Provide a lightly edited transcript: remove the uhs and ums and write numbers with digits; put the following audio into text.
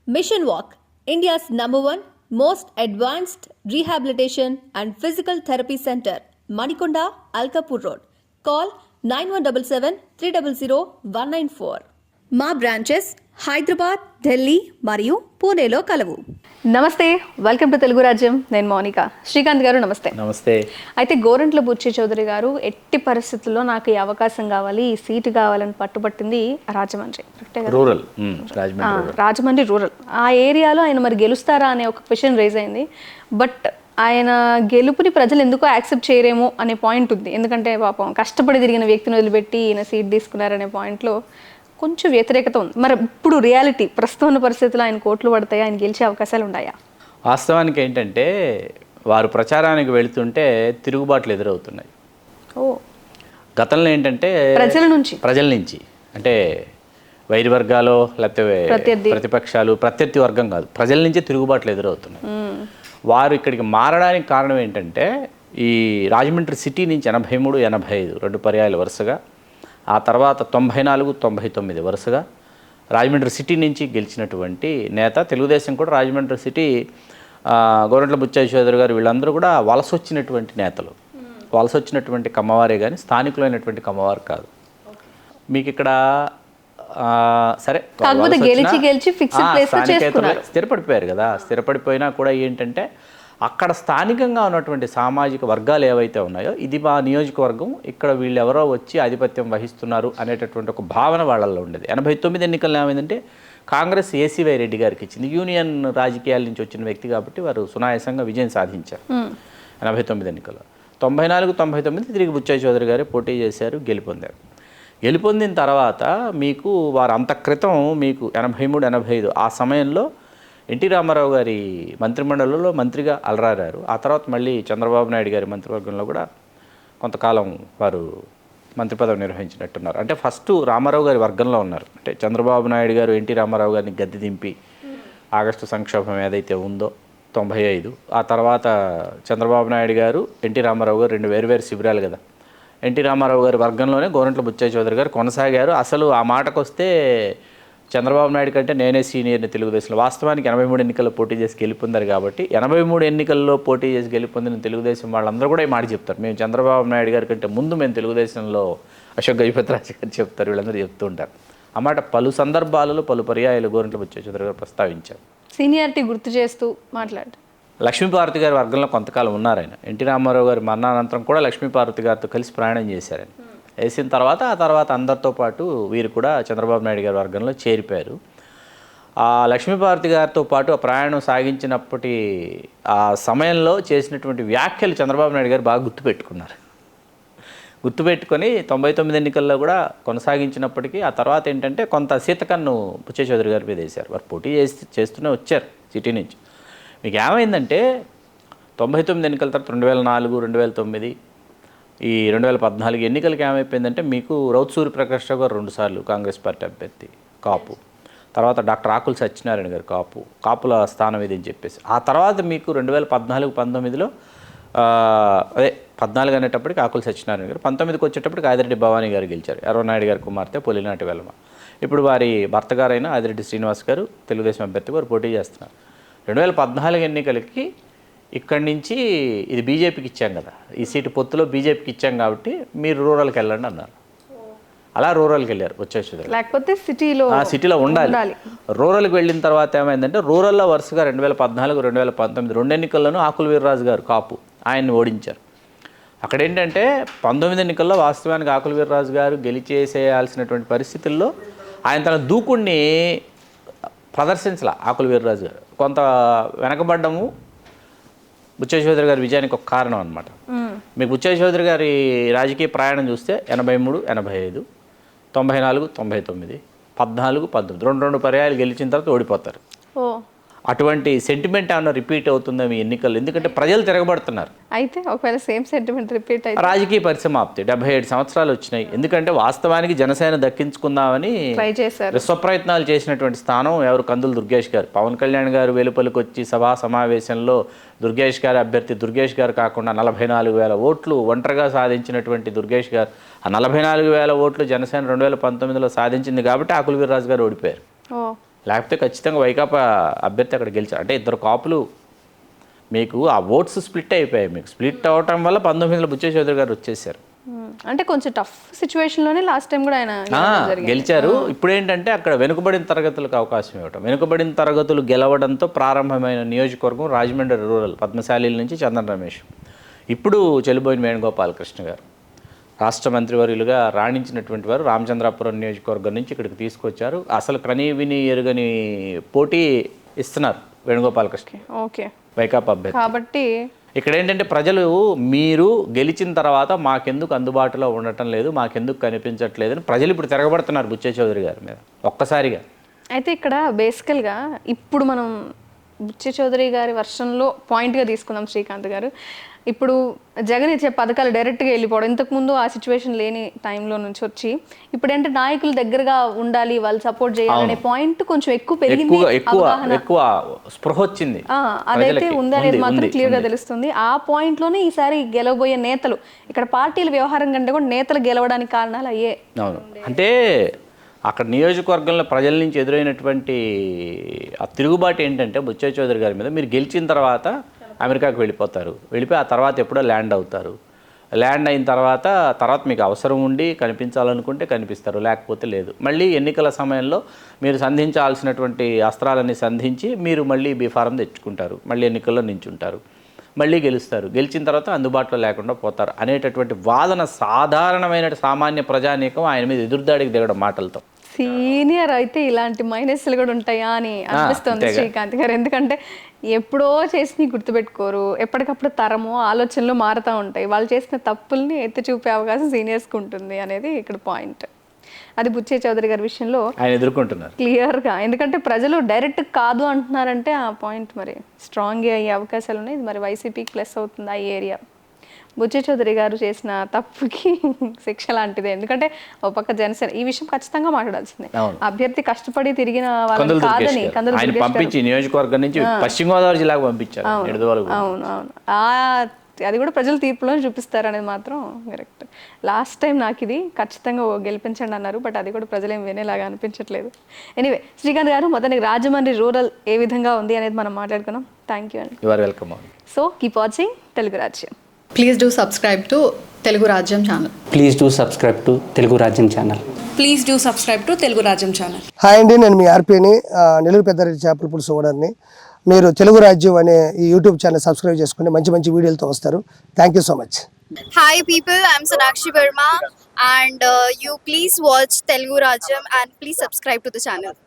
Mission Walk, India's #1 most advanced rehabilitation and physical therapy center, Manikonda, Alkapur Road. Call 9177 300 194. మా branches Hyderabad, Delhi మరియు పూణేలో కలవు. నమస్తే, వెల్కమ్ టు తెలుగు రాజ్యం. నేను మౌనిక. శ్రీకాంత్ గారు నమస్తే. నమస్తే. అయితే గోరంట్ల బుచ్చి చౌదరి గారు ఎట్టి పరిస్థితుల్లో నాకు ఈ అవకాశం కావాలి, ఈ సీటు కావాలని పట్టుబట్టింది రాజమండ్రి. రూరల్ రాజమండ్రి రూరల్ ఆ ఏరియాలో ఆయన మరి గెలుస్తారా అనే ఒక క్వశ్చన్ రేజ్ అయింది. బట్ ఆయన గెలుపుని ప్రజలు ఎందుకో యాక్సెప్ట్ చేయరేమో అనే పాయింట్ ఉంది. ఎందుకంటే పాపం కష్టపడి తిరిగిన వ్యక్తిని వదిలిపెట్టి ఈయన సీట్ తీసుకున్నారనే పాయింట్లో కొంచెం వ్యతిరేకత ఉంది. మరి ఇప్పుడు రియాలిటీ ప్రస్తుతం ఉన్న పరిస్థితుల్లో ఆయన కోట్లు పడతాయా, ఆయన గెలిచే అవకాశాలు ఉన్నాయా? వాస్తవానికి ఏంటంటే వారు ప్రచారానికి వెళుతుంటే తిరుగుబాట్లు ఎదురవుతున్నాయి. గతంలో ఏంటంటే ప్రజల నుంచి అంటే వైరి వర్గాలు లేకపోతే ప్రతిపక్షాలు, ప్రత్యర్థి వర్గం కాదు, ప్రజల నుంచే తిరుగుబాట్లు ఎదురవుతున్నాయి. వారు ఇక్కడికి మారడానికి కారణం ఏంటంటే ఈ రాజమండ్రి సిటీ నుంచి 83, 85 2 పర్యాయాలు వరుసగా, ఆ తర్వాత 94, 99 వరుసగా రాజమండ్రి సిటీ నుంచి గెలిచినటువంటి నేత. తెలుగుదేశం కూడా రాజమండ్రి సిటీ గోరంట్ల బుచ్చయ్య చౌదరి గారు వీళ్ళందరూ కూడా వలస వచ్చినటువంటి నేతలు, వలస వచ్చినటువంటి కమ్మవారే కానీ స్థానికులైనటువంటి కమ్మవారు కాదు. మీకు ఇక్కడ సరే స్థిరపడిపోయారు కదా. స్థిరపడిపోయినా కూడా ఏంటంటే అక్కడ స్థానికంగా ఉన్నటువంటి సామాజిక వర్గాలు ఏవైతే ఉన్నాయో, ఇది మా నియోజకవర్గం, ఇక్కడ వీళ్ళు ఎవరో వచ్చి ఆధిపత్యం వహిస్తున్నారు అనేటటువంటి ఒక భావన వాళ్ళల్లో ఉండేది. 89 ఎన్నికల్లో ఏమైందంటే కాంగ్రెస్ ఏసీవై రెడ్డి గారికి ఇచ్చింది. యూనియన్ రాజకీయాల నుంచి వచ్చిన వ్యక్తి కాబట్టి వారు సునాయాసంగా విజయం సాధించారు 89 ఎన్నికల్లో. 94, 99 తిరిగి బుచ్చయ్య చౌదరి గారే పోటీ చేశారు, గెలుపొందారు. గెలుపొందిన తర్వాత మీకు వారు అంత క్రితం మీకు 83, 85 ఆ సమయంలో ఎన్టీ రామారావు గారి మంత్రిమండలిలో మంత్రిగా అలరారారు. ఆ తర్వాత మళ్ళీ చంద్రబాబు నాయుడు గారి మంత్రివర్గంలో కూడా కొంతకాలం వారు మంత్రి పదవి నిర్వహించినట్టున్నారు. అంటే ఫస్ట్ రామారావు గారి వర్గంలో ఉన్నారు. అంటే చంద్రబాబు నాయుడు గారు ఎన్టీ రామారావు గారిని గద్దె దింపి ఆగస్టు సంక్షోభం ఏదైతే ఉందో 95, ఆ తర్వాత చంద్రబాబు నాయుడు గారు ఎన్టీ రామారావు గారు 2 వేరువేరు శిబిరాలు కదా. ఎన్టీ రామారావు గారి వర్గంలోనే గోరంట్ల బుచ్చయ్య చౌదరి గారు కొనసాగారు. అసలు ఆ మాటకు వస్తే చంద్రబాబు నాయుడు కంటే నేనే సీనియర్ని తెలుగుదేశంలో. వాస్తవానికి 83 ఎన్నికల్లో పోటీ చేసి గెలుపొందారు కాబట్టి 83 ఎన్నికల్లో పోటీ చేసి గెలుపొందిన తెలుగుదేశం వాళ్ళందరూ కూడా ఈ మాట చెప్తారు, మేము చంద్రబాబు నాయుడు గారి కంటే ముందు మేము తెలుగుదేశంలో అశోక్ గజపతిరాజు గారు చెప్తారు, వీళ్ళందరూ చెప్తూ ఉంటారు. ఆ మాట పలు సందర్భాలలో పలు పర్యాయాలు గోరంట్ల బుచ్చయ్య చౌదరి గారు ప్రస్తావించారు. సీనియారిటీ గుర్తు చేస్తూ మాట్లాడారు. లక్ష్మీపార్వతి గారి వర్గంలో కొంతకాలం ఉన్నారు ఆయన. ఎన్టీ రామారావు గారి మరణానంతరం కూడా లక్ష్మీపార్వతి గారితో కలిసి ప్రయాణం చేశారని వేసిన తర్వాత, ఆ తర్వాత అందరితో పాటు వీరు కూడా చంద్రబాబు నాయుడు గారి వర్గంలో చేరిపోయారు. ఆ లక్ష్మీపార్వతి గారితో పాటు ఆ ప్రయాణం సాగించినప్పటి ఆ సమయంలో చేసినటువంటి వ్యాఖ్యలు చంద్రబాబు నాయుడు గారు బాగా గుర్తుపెట్టుకున్నారు. గుర్తుపెట్టుకొని 99 ఎన్నికల్లో కూడా కొనసాగించినప్పటికీ ఆ తర్వాత ఏంటంటే కొంత సీతకన్ను బుచ్చయ్య చౌదరి గారి మీద వేశారు. వారు పోటీ చేస్తూనే వచ్చారు సిటీ నుంచి. మీకు ఏమైందంటే 99 ఎన్నికల తర్వాత 2004, 2009 ఈ 2014 ఎన్నికలకి ఏమైపోయిందంటే మీకు రౌత్ సూర్యప్రకాష్ రావు గారు 2 సార్లు కాంగ్రెస్ పార్టీ అభ్యర్థి కాపు, తర్వాత డాక్టర్ ఆకుల సత్యనారాయణ గారు కాపుల స్థానం ఇది అని చెప్పేసి. ఆ తర్వాత మీకు 2014, 19లో అదే 14 అనేటప్పటికి ఆకుల సత్యనారాయణ గారు, 19కి వచ్చేటప్పటికి ఆదిరెడ్డి భవానీ గారు గెలిచారు. ఎర్రనాయుడు గారి కుమార్తె పొలినాటి వెలమ. ఇప్పుడు వారి భర్త గారైన ఆదిరెడ్డి శ్రీనివాస్ గారు తెలుగుదేశం అభ్యర్థి వారు పోటీ చేస్తున్నారు. 2014 ఎన్నికలకి ఇక్కడి నుంచి ఇది బీజేపీకి ఇచ్చాం కదా, ఈ సీటు పొత్తులో బీజేపీకి ఇచ్చాం కాబట్టి మీరు రూరల్కి వెళ్ళండి అన్నారు. అలా రూరల్కి వెళ్ళారు వచ్చేసి, లేకపోతే సిటీలో ఉండాలి. రూరల్కి వెళ్ళిన తర్వాత ఏమైందంటే రూరల్లో వరుసగా 2014, 2019 2 ఎన్నికల్లోనూ ఆకుల వీర్రాజు గారు కాపు ఆయన్ని ఓడించారు. అక్కడ ఏంటంటే 19 ఎన్నికల్లో వాస్తవానికి ఆకుల వీర్రాజు గారు గెలిచేసేయాల్సినటువంటి పరిస్థితుల్లో ఆయన తన దూకుడిని ప్రదర్శించాల. ఆకుల వీర్రాజు గారు కొంత వెనకబడ్డము బుచ్చయ్య చౌదరి గారి విజయానికి ఒక కారణం అనమాట. మీకు బుచ్చయ్య చౌదరి గారి రాజకీయ ప్రయాణం చూస్తే 83, 85, 94, 99, 14, 19 2 పర్యాయాలు గెలిచిన తర్వాత ఓడిపోతారు. అటువంటి సెంటిమెంట్ ఏమన్నా రిపీట్ అవుతుందా మీ ఎన్నికల్లో? ఎందుకంటే ప్రజలు తిరగబడుతున్నారు. అయితే ఒకవేళ సేమ్ సెంటిమెంట్ రిపీట్ అయితే రాజకీయ పరిసమాప్తి 77 సంవత్సరాలు వచ్చినాయి. ఎందుకంటే వాస్తవానికి జనసేన దక్కించుకుందామని విశ్వప్రయత్నాలు చేసినటువంటి స్థానం ఎవరు? కందుల దుర్గేష్ గారు. పవన్ కళ్యాణ్ గారు వెలుపలికి వచ్చి సభా సమావేశంలో దుర్గేష్ గారి అభ్యర్థి దుర్గేష్ గారు కాకుండా 44,000 ఓట్లు ఒంటరిగా సాధించినటువంటి దుర్గేష్ గారు ఆ 44,000 ఓట్లు జనసేన 2019లో సాధించింది కాబట్టి ఆకుల వీర్రాజు గారు ఓడిపోయారు. లేకపోతే ఖచ్చితంగా వైకాపా అభ్యర్థి అక్కడ గెలిచారు. అంటే ఇద్దరు కాపులు మీకు ఆ ఓట్స్ స్ప్లిట్ అయిపోయాయి. మీకు స్ప్లిట్ అవటం వల్ల 19లో బుచ్చే చౌదరి గారు వచ్చేసారు. అంటే కొంచెం టఫ్ సిచ్యువేషన్లోనే లాస్ట్ టైం కూడా ఆయన గెలిచారు. ఇప్పుడు ఏంటంటే అక్కడ వెనుకబడిన తరగతులకు అవకాశం ఇవ్వటం, వెనుకబడిన తరగతులు గెలవడంతో ప్రారంభమైన నియోజకవర్గం రాజమండ్రి రూరల్ పద్మశాలీల నుంచి చందన్ రమేష్, ఇప్పుడు చెలుబోయిన వేణుగోపాలకృష్ణ గారు రాష్ట్ర మంత్రివర్యులుగా రాణించినటువంటి వారు రామచంద్రాపురం నియోజకవర్గం నుంచి ఇక్కడికి తీసుకొచ్చారు. అసలు కనీ విని ఎరుగని పోటీ ఇస్తున్నారు వేణుగోపాలకృష్ణ ఓకే వైకాపా అభ్యర్థి. కాబట్టి ఇక్కడ ఏంటంటే ప్రజలు మీరు గెలిచిన తర్వాత మాకెందుకు అందుబాటులో ఉండటం లేదు, మాకెందుకు కనిపించట్లేదు అని ప్రజలు ఇప్పుడు తిరగబడుతున్నారు బుచ్చే చౌదరి గారి మీద ఒక్కసారిగా. అయితే ఇక్కడ బేసికల్గా ఇప్పుడు మనం బుచ్చే చౌదరి గారి వర్షన్లో పాయింట్గా తీసుకుందాం శ్రీకాంత్ గారు. ఇప్పుడు జగన్ ఇచ్చే పథకాలు డైరెక్ట్గా వెళ్ళిపోవడం, ఇంతకుముందు ఆ సిచ్యువేషన్ లేని టైంలో నుంచి వచ్చి ఇప్పుడు ఏంటంటే నాయకులు దగ్గరగా ఉండాలి, వాళ్ళు సపోర్ట్ చేయాలనే పాయింట్ కొంచెం ఎక్కువ పెరిగింది, ఎక్కువ స్పృహ వచ్చింది. అదైతే ఉంది అనేది మాత్రం క్లియర్గా తెలుస్తుంది. ఆ పాయింట్లోనే ఈసారి గెలవబోయే నేతలు, ఇక్కడ పార్టీల వ్యవహారం కంటే కూడా నేతలు గెలవడానికి కారణాలు అయ్యే. అవును, అంటే అక్కడ నియోజకవర్గంలో ప్రజల నుంచి ఎదురైనటువంటి ఆ తిరుగుబాటు ఏంటంటే బుచ్చే చౌదరి గారి మీద మీరు గెలిచిన తర్వాత అమెరికాకు వెళ్ళిపోతారు, వెళ్ళిపోయి ఆ తర్వాత ఎప్పుడో ల్యాండ్ అవుతారు, ల్యాండ్ అయిన తర్వాత మీకు అవసరం ఉండి కనిపించాలనుకుంటే కనిపిస్తారు, లేకపోతే లేదు. మళ్ళీ ఎన్నికల సమయంలో మీరు సంధించాల్సినటువంటి అస్త్రాలన్నీ సంధించి మీరు మళ్ళీ బీఫారం తెచ్చుకుంటారు, మళ్ళీ ఎన్నికల్లో నించుంటారు, మళ్ళీ గెలుస్తారు, గెలిచిన తర్వాత అందుబాటులో లేకుండా పోతారు అనేటటువంటి వాదన సాధారణమైన సామాన్య ప్రజానీకం ఆయన మీద ఎదురుదాడికి దిగడం మాటలతో. సీనియర్ అయితే ఇలాంటి మైనస్లు కూడా ఉంటాయా అని అనిపిస్తుంది శ్రీకాంత్ గారు. ఎందుకంటే ఎప్పుడో చేసి గుర్తుపెట్టుకోరు, ఎప్పటికప్పుడు తరము ఆలోచనలు మారుతూ ఉంటాయి. వాళ్ళు చేసిన తప్పుల్ని ఎత్తి చూపే అవకాశం సీనియర్స్కి ఉంటుంది అనేది ఇక్కడ పాయింట్. అది బుచ్చే చౌదరి గారి విషయంలో ఆయన ఎదుర్కొంటున్నారు క్లియర్గా. ఎందుకంటే ప్రజలు డైరెక్ట్ కాదు అంటున్నారంటే ఆ పాయింట్ మరి స్ట్రాంగ్గా అయ్యే అవకాశాలు ఉన్నాయి. ఇది మరి వైసీపీకి ప్లస్ అవుతుంది ఆ ఏరియా. బుచ్చే చౌదరి గారు చేసిన తప్పుకి శిక్ష లాంటిదే. ఎందుకంటే ఒక పక్క జనసేన ఈ విషయం ఖచ్చితంగా మాట్లాడాల్సిందే. అభ్యర్థి కష్టపడి తిరిగిన వాళ్ళని కాదని పంపించి నియోజకవర్గం నుంచి పశ్చిమ గోదావరి జిల్లాకు పంపించారు. అవును అది కూడా ప్రజలు తీర్పులో చూపిస్తారు అనేది మాత్రం కరెక్ట్. లాస్ట్ టైం నాకు ఇది ఖచ్చితంగా గెలిపించండి అన్నారు, బట్ అది కూడా ప్రజలేం వినేలాగా అనిపించట్లేదు. ఎనీవే శ్రీకాంత్ గారు, మొత్తానికి రాజమండ్రి రూరల్ ఏ విధంగా ఉంది అనేది మనం మాట్లాడుకున్నాం. థ్యాంక్ యూ అండి. You are welcome. So keep watching Telugu Rajyam. Please do subscribe to Telugu Rajyam channel. Please do subscribe to Telugu Rajyam channel. Please do subscribe to Telugu Rajyam channel. Hi అండి, నేను మీ ఆర్పీని, నెల్లూరు పెద్దారెడ్డి చేపల పులుసు ఓనర్ని. మీరు తెలుగు రాజ్యం అనే ఈ యూట్యూబ్ ఛానల్ సబ్స్క్రైబ్ చేసుకుని మంచి మంచి వీడియోలతో వస్తారు. Thank you so much. Hi people, I'm Sonakshi Verma and you please watch Telugu Rajyam and please subscribe to the channel.